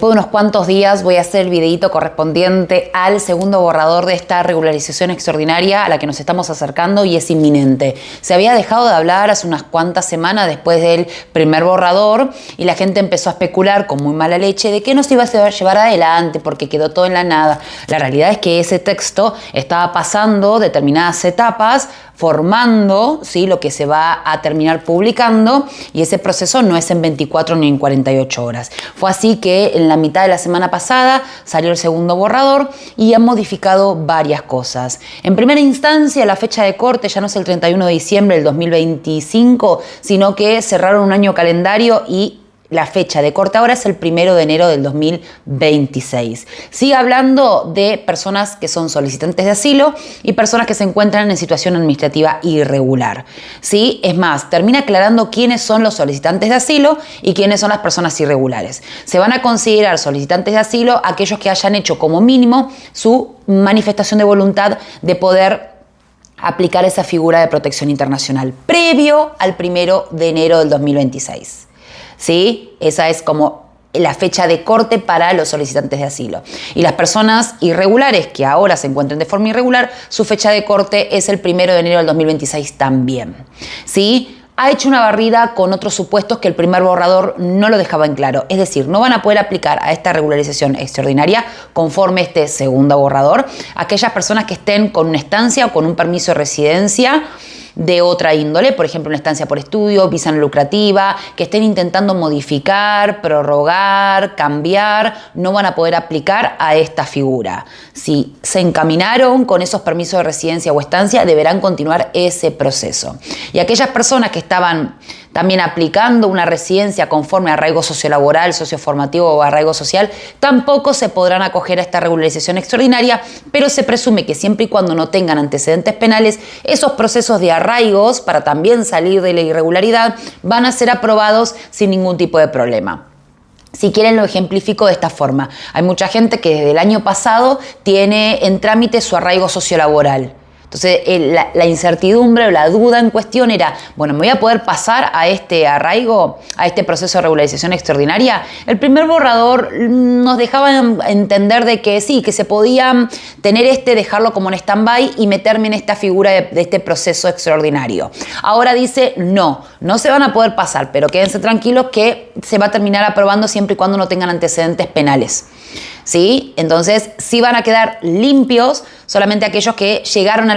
Después de unos cuantos días voy a hacer el videíto correspondiente al segundo borrador de esta regularización extraordinaria a la que nos estamos acercando y es inminente. Se había dejado de hablar hace unas cuantas semanas después del primer borrador y la gente empezó a especular con muy mala leche de que no se iba a llevar adelante porque quedó todo en la nada. La realidad es que ese texto estaba pasando determinadas etapas, formando, ¿sí?, lo que se va a terminar publicando, y ese proceso no es en 24 ni en 48 horas. Fue así que en la mitad de la semana pasada salió el segundo borrador y han modificado varias cosas. En primera instancia, la fecha de corte ya no es el 31 de diciembre del 2025, sino que cerraron un año calendario y la fecha de corte ahora es el 1 de enero del 2026. Sigue hablando de personas que son solicitantes de asilo y personas que se encuentran en situación administrativa irregular. ¿Sí? Es más, termina aclarando quiénes son los solicitantes de asilo y quiénes son las personas irregulares. Se van a considerar solicitantes de asilo aquellos que hayan hecho como mínimo su manifestación de voluntad de poder aplicar esa figura de protección internacional previo al 1 de enero del 2026. ¿Sí? Esa es como la fecha de corte para los solicitantes de asilo. Y las personas irregulares que ahora se encuentran de forma irregular, su fecha de corte es el 1 de enero del 2026 también. ¿Sí? Ha hecho una barrida con otros supuestos que el primer borrador no lo dejaba en claro. Es decir, no van a poder aplicar a esta regularización extraordinaria conforme este segundo borrador aquellas personas que estén con una estancia o con un permiso de residencia de otra índole, por ejemplo, una estancia por estudio, visa no lucrativa, que estén intentando modificar, prorrogar, cambiar, no van a poder aplicar a esta figura. Si se encaminaron con esos permisos de residencia o estancia, deberán continuar ese proceso. Y aquellas personas que estaban también aplicando una residencia conforme a arraigo sociolaboral, socioformativo o arraigo social, tampoco se podrán acoger a esta regularización extraordinaria, pero se presume que siempre y cuando no tengan antecedentes penales, esos procesos de arraigos para también salir de la irregularidad van a ser aprobados sin ningún tipo de problema. Si quieren lo ejemplifico de esta forma. Hay mucha gente que desde el año pasado tiene en trámite su arraigo sociolaboral. Entonces, la incertidumbre o la duda en cuestión era, bueno, ¿me voy a poder pasar a este arraigo, a este proceso de regularización extraordinaria? El primer borrador nos dejaba entender de que sí, que se podía tener dejarlo como en stand-by y meterme en esta figura de este proceso extraordinario. Ahora dice, no se van a poder pasar, pero quédense tranquilos que se va a terminar aprobando siempre y cuando no tengan antecedentes penales. ¿Sí? Entonces, sí van a quedar limpios solamente aquellos que llegaron a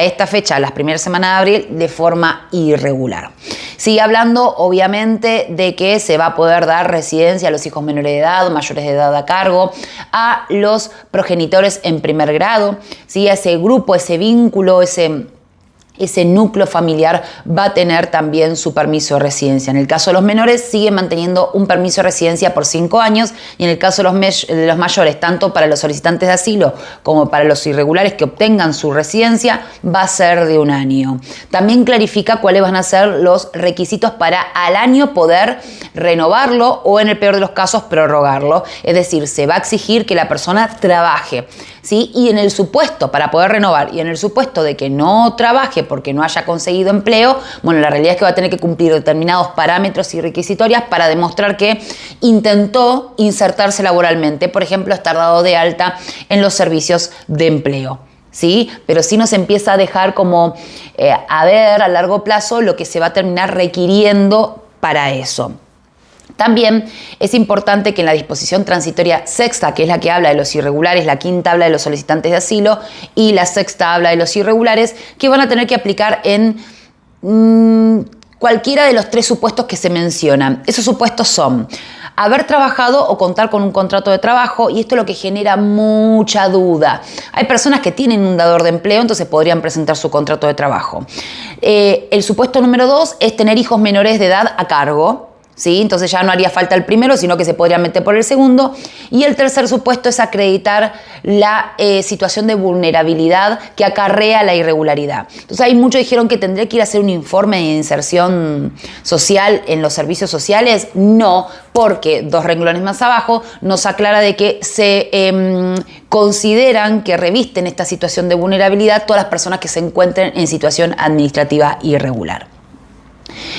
esta fecha, las primeras semanas de abril, de forma irregular. Sigue hablando, obviamente, de que se va a poder dar residencia a los hijos menores de edad o mayores de edad a cargo, a los progenitores en primer grado, ¿sí? A ese grupo, ese vínculo, ese núcleo familiar va a tener también su permiso de residencia. En el caso de los menores, sigue manteniendo un permiso de residencia por 5 años y en el caso de los mayores, tanto para los solicitantes de asilo como para los irregulares que obtengan su residencia, va a ser de 1 año. También clarifica cuáles van a ser los requisitos para al año poder renovarlo o, en el peor de los casos, prorrogarlo. Es decir, se va a exigir que la persona trabaje, ¿sí? Y en el supuesto, para poder renovar, y en el supuesto de que no trabaje porque no haya conseguido empleo, bueno, la realidad es que va a tener que cumplir determinados parámetros y requisitorias para demostrar que intentó insertarse laboralmente, por ejemplo, estar dado de alta en los servicios de empleo. ¿Sí? Pero sí nos empieza a dejar como a ver a largo plazo lo que se va a terminar requiriendo para eso. También es importante que en la disposición transitoria sexta, que es la que habla de los irregulares, la quinta habla de los solicitantes de asilo y la sexta habla de los irregulares, que van a tener que aplicar en cualquiera de los 3 supuestos que se mencionan. Esos supuestos son haber trabajado o contar con un contrato de trabajo, y esto es lo que genera mucha duda. Hay personas que tienen un dador de empleo, entonces podrían presentar su contrato de trabajo. El supuesto número 2 es tener hijos menores de edad a cargo. ¿Sí? Entonces ya no haría falta el primero, sino que se podría meter por el segundo. Y el tercer supuesto es acreditar la situación de vulnerabilidad que acarrea la irregularidad. Entonces hay muchos que dijeron que tendría que ir a hacer un informe de inserción social en los servicios sociales. No, porque 2 renglones más abajo nos aclara de que se consideran que revisten esta situación de vulnerabilidad todas las personas que se encuentren en situación administrativa irregular.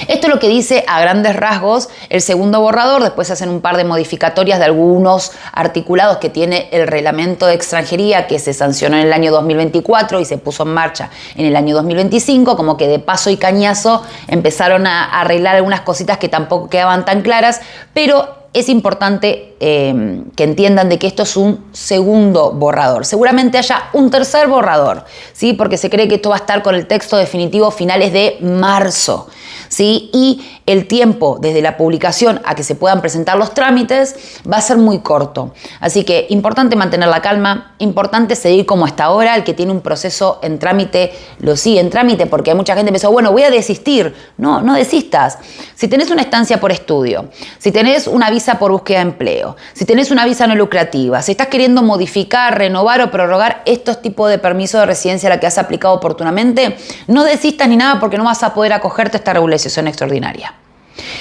Esto es lo que dice a grandes rasgos el segundo borrador. Después se hacen un par de modificatorias de algunos articulados que tiene el reglamento de extranjería, que se sancionó en el año 2024 y se puso en marcha en el año 2025, como que de paso y cañazo empezaron a arreglar algunas cositas que tampoco quedaban tan claras, pero es importante que entiendan de que esto es un segundo borrador. Seguramente haya un tercer borrador, ¿sí? Porque se cree que esto va a estar con el texto definitivo finales de marzo, ¿sí? Y el tiempo desde la publicación a que se puedan presentar los trámites va a ser muy corto. Así que importante mantener la calma, importante seguir como hasta ahora. El que tiene un proceso en trámite lo sigue en trámite, porque hay mucha gente que pensó, bueno, voy a desistir. No, no desistas. Si tenés una estancia por estudio, si tenés una visa por búsqueda de empleo, si tenés una visa no lucrativa, si estás queriendo modificar, renovar o prorrogar estos tipos de permisos de residencia a la que has aplicado oportunamente, no desistas ni nada, porque no vas a poder acogerte a esta regularización extraordinaria.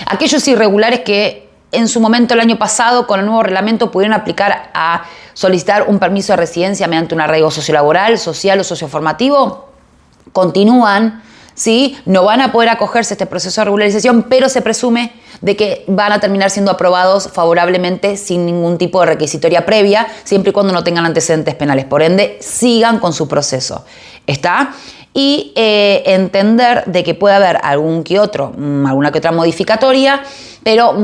Aquellos irregulares que en su momento el año pasado con el nuevo reglamento pudieron aplicar a solicitar un permiso de residencia mediante un arraigo sociolaboral, social o socioformativo, continúan, ¿sí? No van a poder acogerse a este proceso de regularización, pero se presume de que van a terminar siendo aprobados favorablemente sin ningún tipo de requisitoria previa, siempre y cuando no tengan antecedentes penales. Por ende, sigan con su proceso. ¿Está? Y entender de que puede haber alguna que otra modificatoria, pero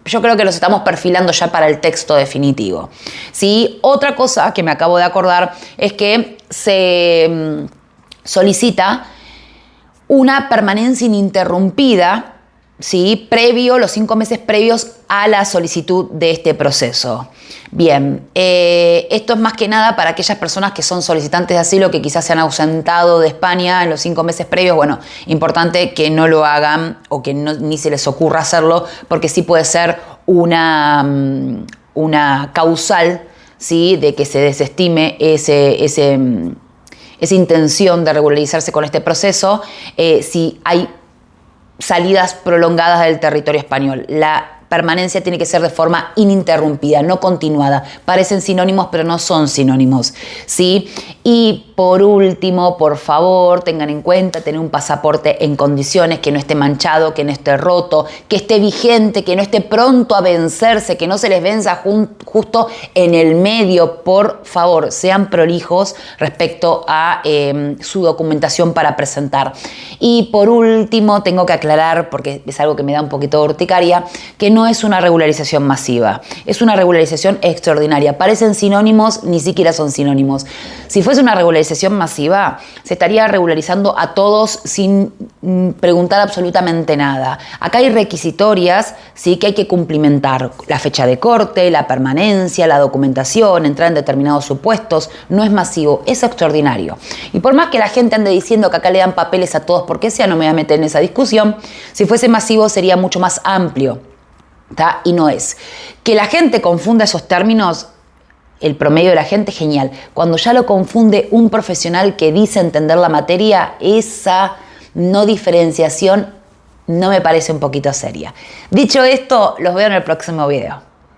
yo creo que los estamos perfilando ya para el texto definitivo. ¿Sí? Otra cosa que me acabo de acordar es que se solicita una permanencia ininterrumpida, ¿sí? Los 5 meses previos a la solicitud de este proceso. Bien, esto es más que nada para aquellas personas que son solicitantes de asilo que quizás se han ausentado de España en los 5 meses previos. Bueno, importante que no lo hagan o que ni se les ocurra hacerlo, porque sí puede ser una causal, ¿sí? De que se desestime esa intención de regularizarse con este proceso si hay salidas prolongadas del territorio español. La permanencia tiene que ser de forma ininterrumpida, no continuada. Parecen sinónimos, pero no son sinónimos, ¿sí? Y por último, por favor, tengan en cuenta tener un pasaporte en condiciones, que no esté manchado, que no esté roto, que esté vigente, que no esté pronto a vencerse, que no se les venza justo en el medio. Por favor, sean prolijos respecto a su documentación para presentar. Y por último, tengo que aclarar, porque es algo que me da un poquito de urticaria, que no es una regularización masiva, es una regularización extraordinaria. Parecen sinónimos, ni siquiera son sinónimos. Si fuese una regularización masiva, se estaría regularizando a todos sin preguntar absolutamente nada. Acá hay requisitorias, sí, que hay que cumplimentar: la fecha de corte, la permanencia, la documentación, entrar en determinados supuestos. No es masivo, es extraordinario. Y por más que la gente ande diciendo que acá le dan papeles a todos porque sea, no me voy a meter en esa discusión. Si fuese masivo sería mucho más amplio, ¿tá? Y no es. Que la gente confunda esos términos, el promedio de la gente, genial. Cuando ya lo confunde un profesional que dice entender la materia, esa no diferenciación no me parece un poquito seria. Dicho esto, los veo en el próximo video.